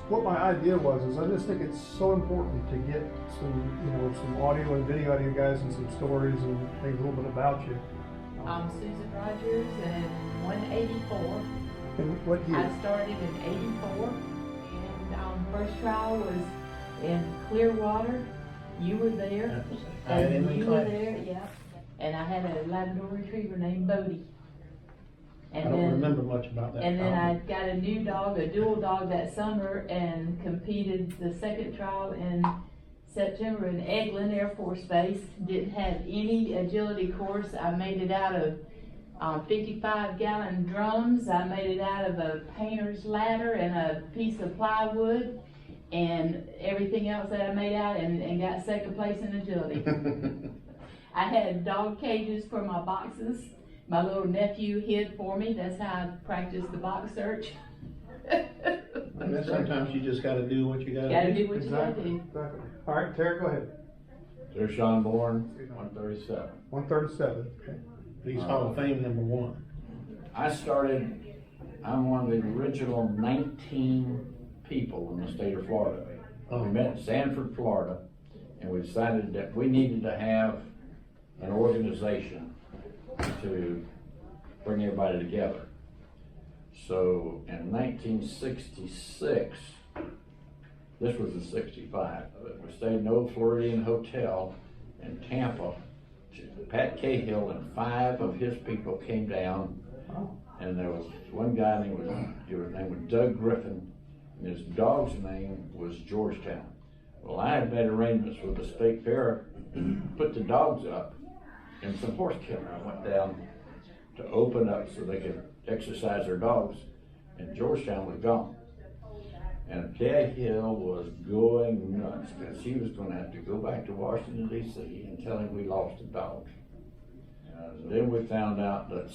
what my idea was is I just think it's so important to get some audio and video out of you guys and some stories and things a little bit about you. I'm Susan Rogers and 184. And what year? I started in 84, and first trial was in Clearwater. You were there, and you were there, yeah. And I had a Labrador Retriever named Bodie. I don't remember much about that. And then I got a new dog, a dual dog that summer, and competed the second trial in September in Eglin Air Force Base. Didn't have any agility course. I made it out of 55-gallon drums. I made it out of a painter's ladder and a piece of plywood and everything else that I made out, and got second place in agility. I had dog cages for my boxes. My little nephew hid for me. That's how I practiced the box search. And sometimes you just got to do what you got to do. Got to do what you got to Exactly. do. Exactly. All right, Terry, go ahead. There's Shawn Bourne, 137. 137. Okay. He's Hall of Fame #1. I'm one of the original 19 people in the state of Florida. We met in Sanford, Florida, and we decided that we needed to have an organization to bring everybody together. So in 1966, this was in 65, we stayed in Old Floridian Hotel in Tampa. Pat Cahill and 5 of his people came down, and there was one guy named was Doug Griffin, and his dog's name was Georgetown. Well, I had made arrangements with the state fair to put the dogs up and some horse kennel. I went down to open up so they could exercise their dogs, and Georgetown was gone. And Cahill was going nuts because he was going to have to go back to Washington, D.C. and tell him we lost a dog. Then we found out that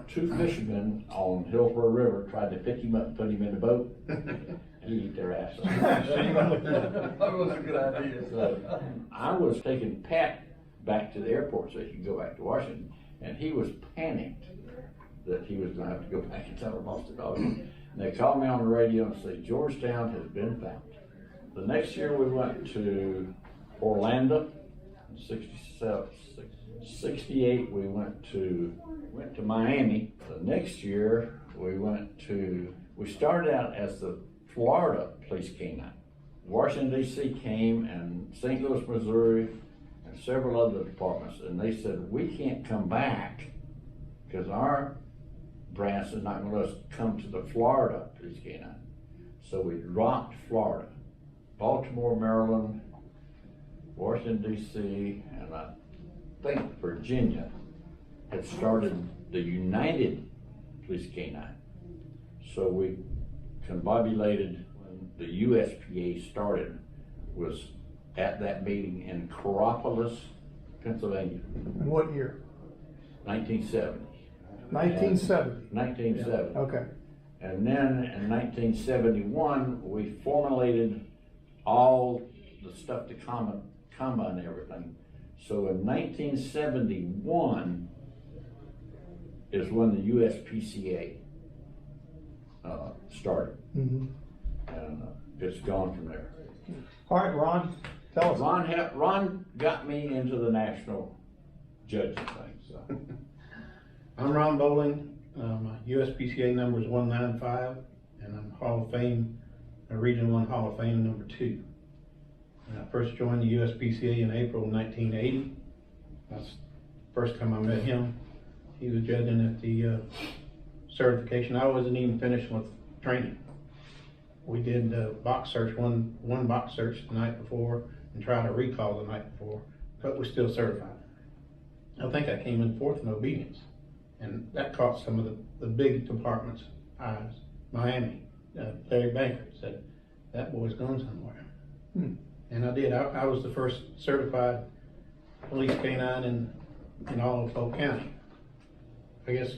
2 fishermen on Hillsborough River tried to pick him up and put him in the boat. He ate their ass off. That was a good idea. So I was taking Pat back to the airport so he could go back to Washington, and he was panicked that he was going to have to go back and tell him lost a dog. And they called me on the radio and said, Georgetown has been found. The next year we went to Orlando. In 68 we went to Miami. The next year we started out as the Florida Police K9. Washington, D.C. came, and St. Louis, Missouri, and several other departments, and they said, we can't come back because our branch is not going to let us come to the Florida Police K9. So we dropped Florida. Baltimore, Maryland, Washington, D.C., and I think Virginia had started the United Police K9. So we combobulated when the USPA started, was at that meeting in Coraopolis, Pennsylvania. And what year? 1970. 1970. 1970. Okay. And then in 1971, we formulated all the stuff to combine everything. So in 1971 is when the USPCA started. Mm-hmm. And it's gone from there. All right, Ron, tell us. Ron got me into the national judging thing. So. I'm Ron Bowling. My USPCA number is 195, and I'm Hall of Fame, Region 1 Hall of Fame #2. And I first joined the USPCA in April 1980. That's the first time I met him. He was judging at the certification. I wasn't even finished with training. We did box search, one box search the night before, and tried a recall the night before, but we're still certified. I think I came in 4th in obedience, and that caught some of the big departments' eyes. Miami, Larry Banker said, that boy's gone somewhere. And I did. I was the first certified police K9 in all of Polk County. I guess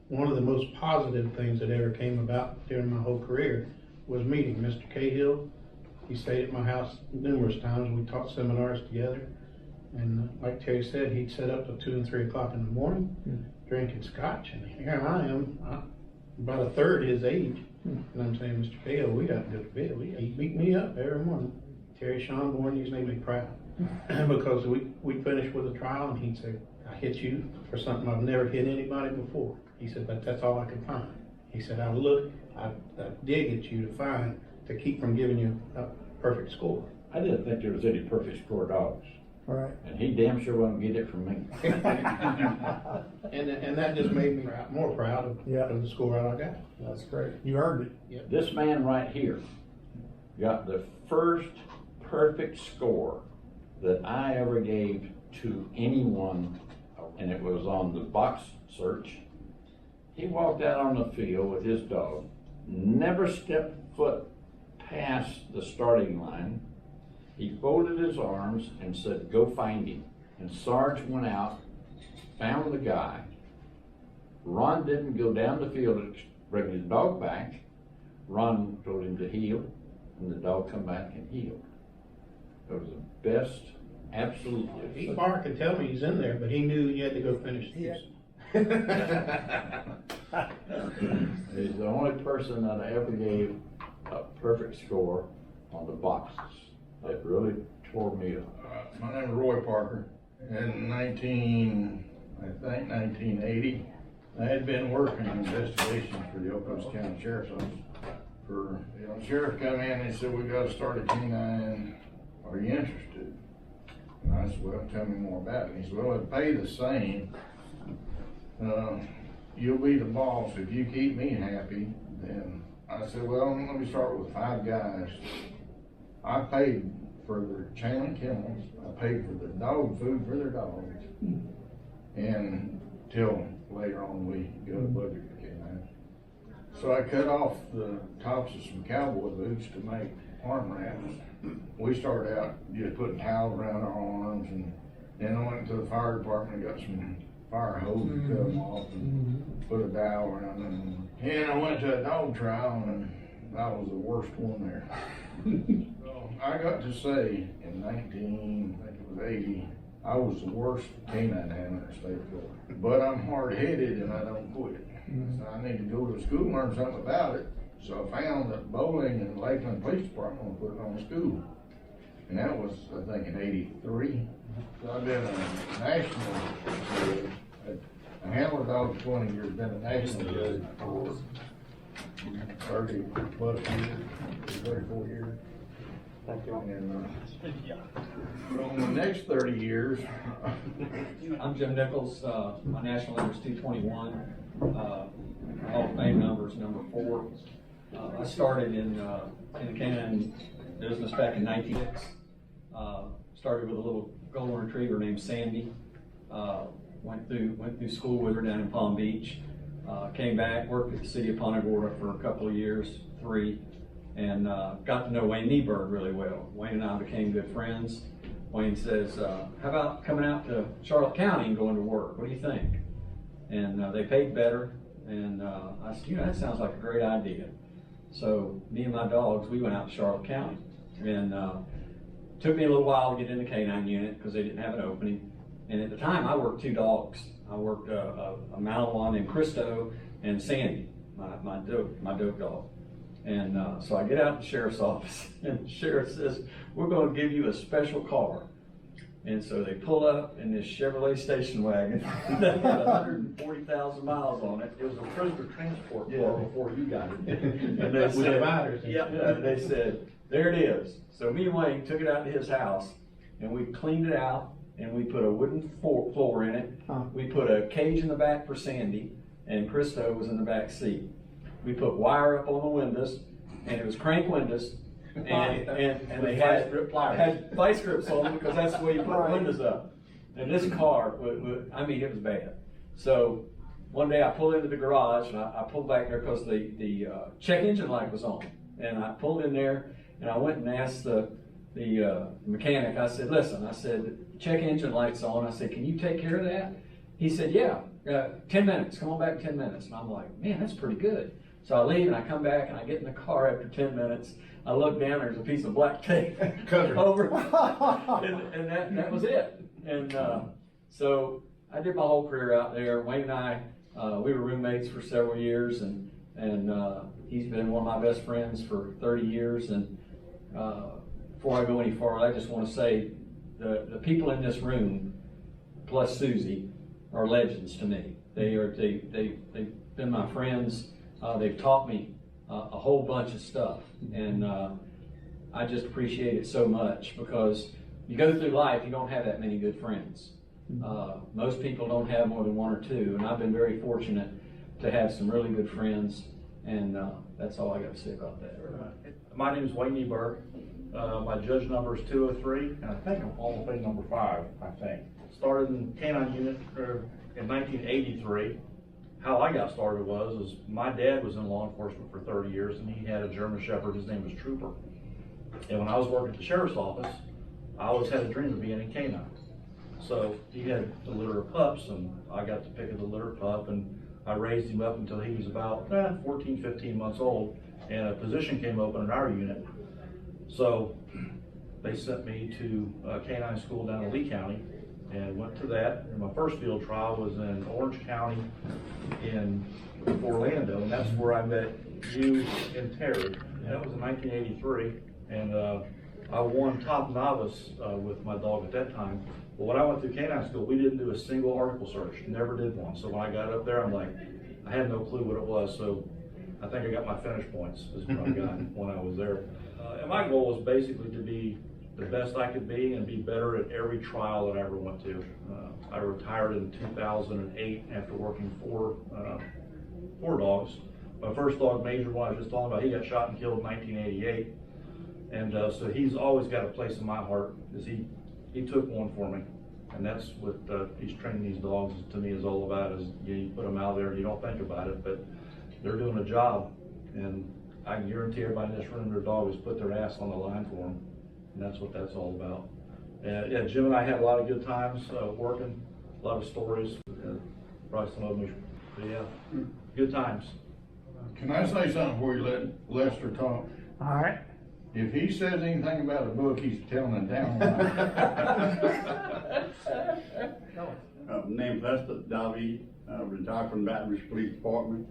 one of the most positive things that ever came about during my whole career was meeting Mr. Cahill. He stayed at my house numerous times. We taught seminars together. And like Terry said, he'd set up till 2 and 3 o'clock in the morning, drinking scotch. And here I am. about a third his age. And I'm saying, Mr. Cahill, we got to go to bed. He beat me up every morning. Terry Shawn Bourne used to make me proud. Because we finished with a trial and he'd say, I hit you for something I've never hit anybody before. He said, but that's all I could find. He said, I dig at you to find, to keep from giving you a perfect score. I didn't think there was any perfect score dogs. Right. And he damn sure won't get it from me. And that just made me more proud of the score I got. That's great. You earned it. Yep. This man right here got the first perfect score that I ever gave to anyone, and it was on the box search. He walked out on the field with his dog, never stepped foot past the starting line. He folded his arms and said, go find him. And Sarge went out, found the guy. Ron didn't go down the field to bring his dog back. Ron told him to heel, and the dog come back and healed. It was the best, absolutely. He barked and tell me he's in there, but he knew he had to go finish this. He's the only person that I ever gave a perfect score on the boxes. It really tore me up. My name is Roy Parker. In 1980, I had been working in investigations for the Oklahoma County Sheriff's Office. The sheriff come in and he said, we got to start a K9. Are you interested? And I said, well, tell me more about it. And he said, well, it'd pay the same. You'll be the boss. If you keep me happy, then I said, well, let me start with 5 guys. I paid for their chain and kennels. I paid for the dog food for their dogs. And till later on we got a budget for K9. So I cut off the tops of some cowboy boots to make arm wraps. We started out just putting towels around our arms, and then I went to the fire department and got some fire hose and cut them off and put a dowel around them. And I went to a dog trial, and that was the worst one there. So I got to say in 1980, I was the worst canine handler in the state of Florida. But I'm hard-headed and I don't quit. So I need to go to school and learn something about it. So I found that Bowling and Lakeland Police Department would put it on school. And that was, I think, in '83. So I've been a national judge. I handled dogs for 20 years, been a national judge for 30 plus years, 34 years. Thank you. And in the next 30 years, I'm Jim Nichols. My national number is 221. Hall of Fame number is number 4. I started in the K9 business back in 1996. Started with a little golden retriever named Sandy. Went through school with her down in Palm Beach. Came back, worked at the city of Punta Gorda for a couple of years, 3, and got to know Wayne Nieberg really well. Wayne and I became good friends. Wayne says, how about coming out to Charlotte County and going to work? What do you think? And they paid better, and I said, that sounds like a great idea. So me and my dogs, we went out to Charlotte County, and took me a little while to get in the K9 unit because they didn't have an opening. And at the time, I worked 2 dogs. I worked a Malinois named Christo and Sandy, my dope dog. And so I get out to the sheriff's office, and the sheriff says, we're going to give you a special car. And so they pull up in this Chevrolet station wagon that had 140,000 miles on it. It was a prisoner transport car before you got it. And they said, they said, there it is. So me and Wayne took it out to his house, and we cleaned it out, and we put a wooden floor in it. We put a cage in the back for Sandy, and Christo was in the back seat. We put wire up on the windows, and it was crank windows, and they had vice grips on them because that's the way you put the windows up. And this car, I mean, it was bad. So one day I pulled into the garage, and I pulled back there because the check engine light was on. And I pulled in there, and I went and asked the mechanic. I said, listen, check engine light's on. I said, can you take care of that? He said, yeah, 10 minutes. Come on back in 10 minutes. And I'm like, man, that's pretty good. So I leave and I come back and I get in the car after 10 minutes. I look down, there's a piece of black tape over, and that was it. And so I did my whole career out there. Wayne and I, we were roommates for several years, and and he's been one of my best friends for 30 years. And before I go any farther, I just want to say the people in this room, plus Susie, are legends to me. They've been my friends. They've taught me a whole bunch of stuff, and I just appreciate it so much, because you go through life, you don't have that many good friends. Most people don't have more than one or two, and I've been very fortunate to have some really good friends, and that's all I got to say about that. My name is Wayne Eberg. My judge number is 203, and I think I'm Hall of Fame number 5, I think. Started in K9 unit in 1983. How I got started was my dad was in law enforcement for 30 years, and he had a German Shepherd. His name was Trooper. And when I was working at the sheriff's office, I always had a dream of being in K9. So he had a litter of pups, and I got to pick of the litter pup, and I raised him up until he was about 14, 15 months old, and a position came open in our unit. So they sent me to K9 school down in Lee County, and went to that. And my first field trial was in Orange County in Orlando, and that's where I met you and Terry. That was in 1983, and I won top novice with my dog at that time. But when I went through K9 school, we didn't do a single article search, never did one. So when I got up there, I'm like, I had no clue what it was. So I think I got my finish points is what I got when I was there. And my goal was basically to be the best I could be and be better at every trial that I ever went to. I retired in 2008 after working four dogs. My first dog, Major, one I was just talking about, he got shot and killed in 1988. And so he's always got a place in my heart, because he took one for me. And that's what he's training these dogs to me is all about, is you put them out there and you don't think about it, but they're doing a job. And I can guarantee everybody in this room, their dog has put their ass on the line for them. And that's what that's all about. Yeah, Jim and I had a lot of good times working, a lot of stories. Probably some of them, but yeah, good times. Can I say something before you let Lester talk? All right. If he says anything about a book, he's telling a damn lie. Named Lester David, retired from Baton Rouge Police Department.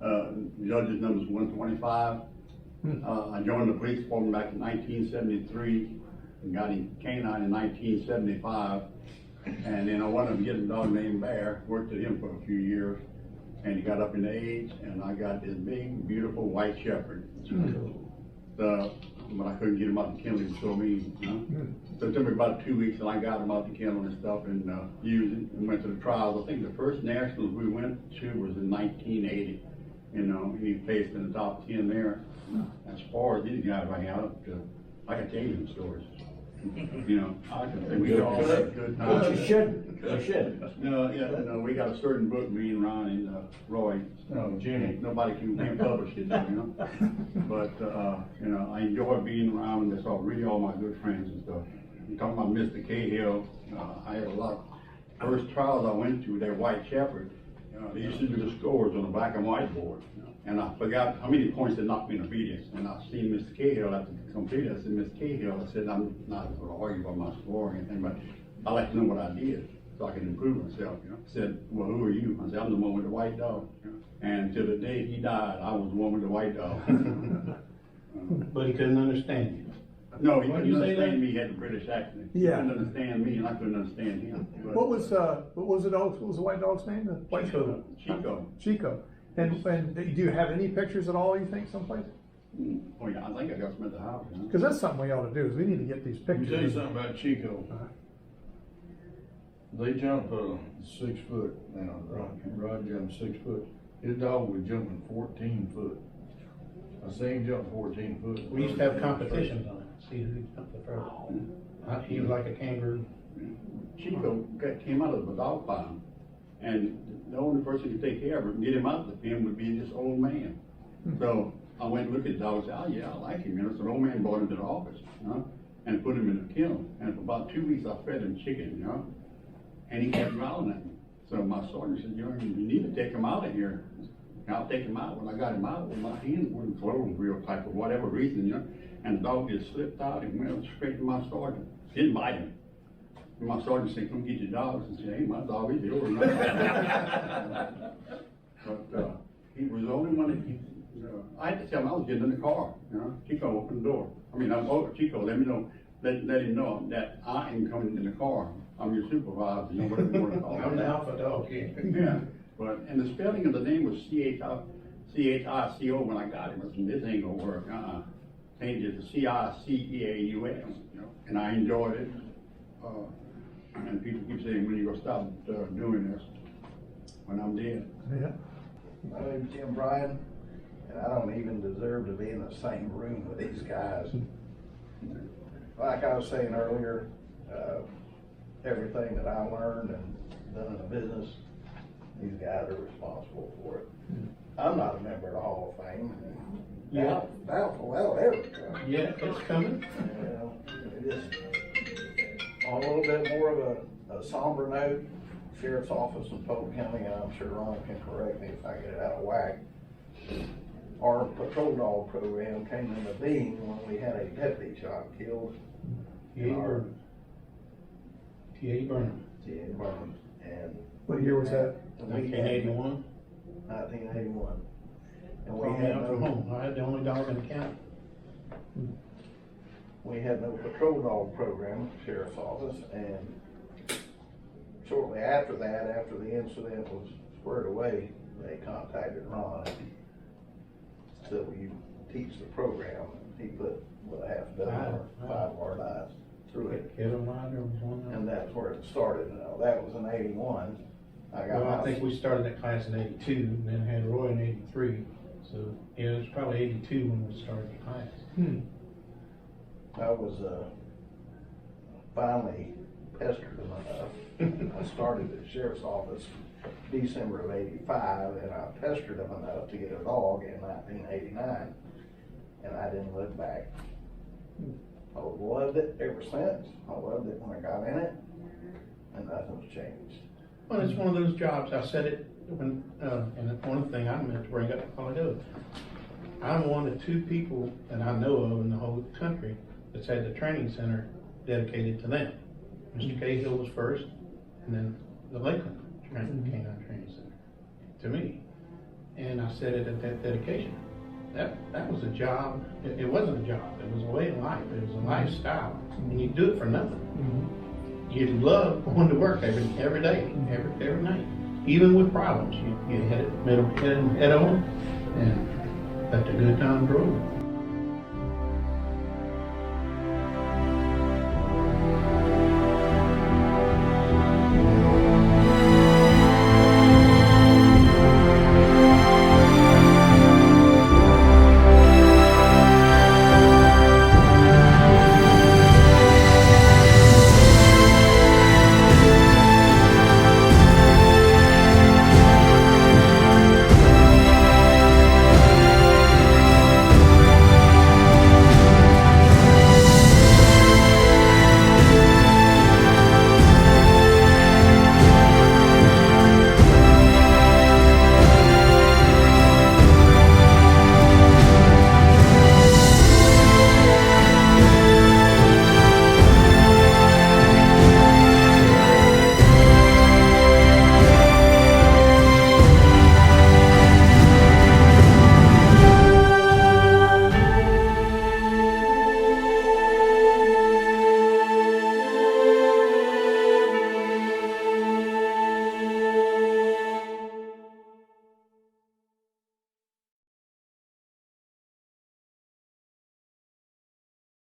Judge's number is 125. I joined the police department back in 1973 and got in K9 in 1975. And then I wound up getting a dog named Bear, worked with him for a few years, and he got up in age, and I got this big, beautiful white shepherd. But I couldn't get him out the kennel, he was so mean, you know? So it took me about 2 weeks, and I got him out the kennel and stuff, and used it, and went to the trials. I think the first nationals we went to was in 1980. You know, he placed in the top 10 there. As far as these guys right now, I can tell you some stories. You know, I can say we all had good times. But you shouldn't. You shouldn't. No, we got a certain book, me and Ron and Roy. Jimmy. Nobody can't publish it, you know. But you know, I enjoy being around, and that's all really all my good friends and stuff. You're talking about Mr. Cahill. I had a lot. First trials I went to, that white shepherd. They used to do the scores on a black and white board. You know? And I forgot how many points they knocked me in obedience. And I seen Mr. Cahill after completed. I said, Mr. Cahill, I said, I'm not going to argue about my score or anything, but I like to know what I did so I can improve myself. You know, I said, well, who are you? I said, I'm the one with the white dog. You know? And till the day he died, I was the one with the white dog. But he couldn't understand you. No, he Why couldn't did you say understand that? me. He had a British accent. He Yeah. couldn't understand me, and I couldn't understand him. But, What was the dog? What was the white dog's name? The white Chico. Chico. And do you have any pictures at all? You think someplace? Oh yeah, I think I got some at the house. You know? Because that's something we ought to do. Is we need to get these Let me tell you pictures. something about Chico. They jump 6 foot now. Rod jumped 6 foot. His dog was jumping 14 foot. I seen him jump 14 foot. We used to have competitions on it, see who jumped the furthest. He was like a kangaroo. Chico came out of the dog pound, and the only person who could take care of him and get him out of the pen would be this old man. So I went to look at the dog and said, oh yeah, I like him. You know, so the old man brought him to the office, you know, and put him in the kennel. And for about 2 weeks I fed him chicken, you know, and he kept growling at me. So my sergeant said, you need to take him out of here. And I'll take him out. When I got him out, well, my hand wouldn't close real tight for whatever reason, you know, and the dog just slipped out and went straight to my sergeant. Didn't bite him. And my sergeant said, come get your dogs. And said, hey, my dog is yours. But he was the only one that I had to tell him I was getting in the car, you know, Chico opened the door. Chico, let him know that I am coming in the car. I'm your supervisor, you know, whatever you want to call it. I'm the alpha dog, yeah. Yeah, but, and the spelling of the name was C-H-I-C-O when I got it. I said, this ain't gonna work, Changed it to C-I-C-E-A-U-S, you know, and I enjoyed it. And people keep saying, when you gonna stop doing this? When I'm dead. Yeah. My name's Jim Bryan, and I don't even deserve to be in the same room with these guys. Like I was saying earlier, everything that I learned and done in the business, these guys are responsible for it. I'm not a member of the Hall of Fame. Yeah. Doubtful that'll ever come. Yeah, it's coming. You know, it is on a little bit more of a somber note. Sheriff's Office in Polk County, and I'm sure Ron can correct me if I get it out of whack. Our patrol dog program came into being when we had a deputy shot and killed. T.A. Burnham. T.A. Burnham. T.A. Burnham. And What year was that? 1981. 1981. And we Called me had out from no, home. I had the only dog in the county. we had no patrol dog program at the Sheriff's Office, and shortly after that, after the incident was squared away, they contacted Ron. So you teach the program. He put, what, half a dozen or 5 of our guys through it. Kevin Ryder was one of them. And that's where it started. Now, that was in 81. Well, I think we started that class in 82 and then had Roy in 83. So, yeah, it was probably 82 when we started the class. I was finally pestered enough. I started at the Sheriff's Office December of 85, and I pestered him enough to get a dog in 1989, and I didn't look back. I loved it ever since. I loved it when I got in it, and nothing's changed. Well, it's one of those jobs, I said it when, and one thing I meant to bring up a while ago. I'm one of 2 people that I know of in the whole country that's had the training center dedicated to them. Mr. Cahill was first, and then the Lakeland K9 Training Center, to me. And I said it at that dedication. That was a job. It wasn't a job. It was a way of life. It was a lifestyle. And you do it for nothing. You love going to work every day, every night. Even with problems, you hit it, head on, and let the good times roll.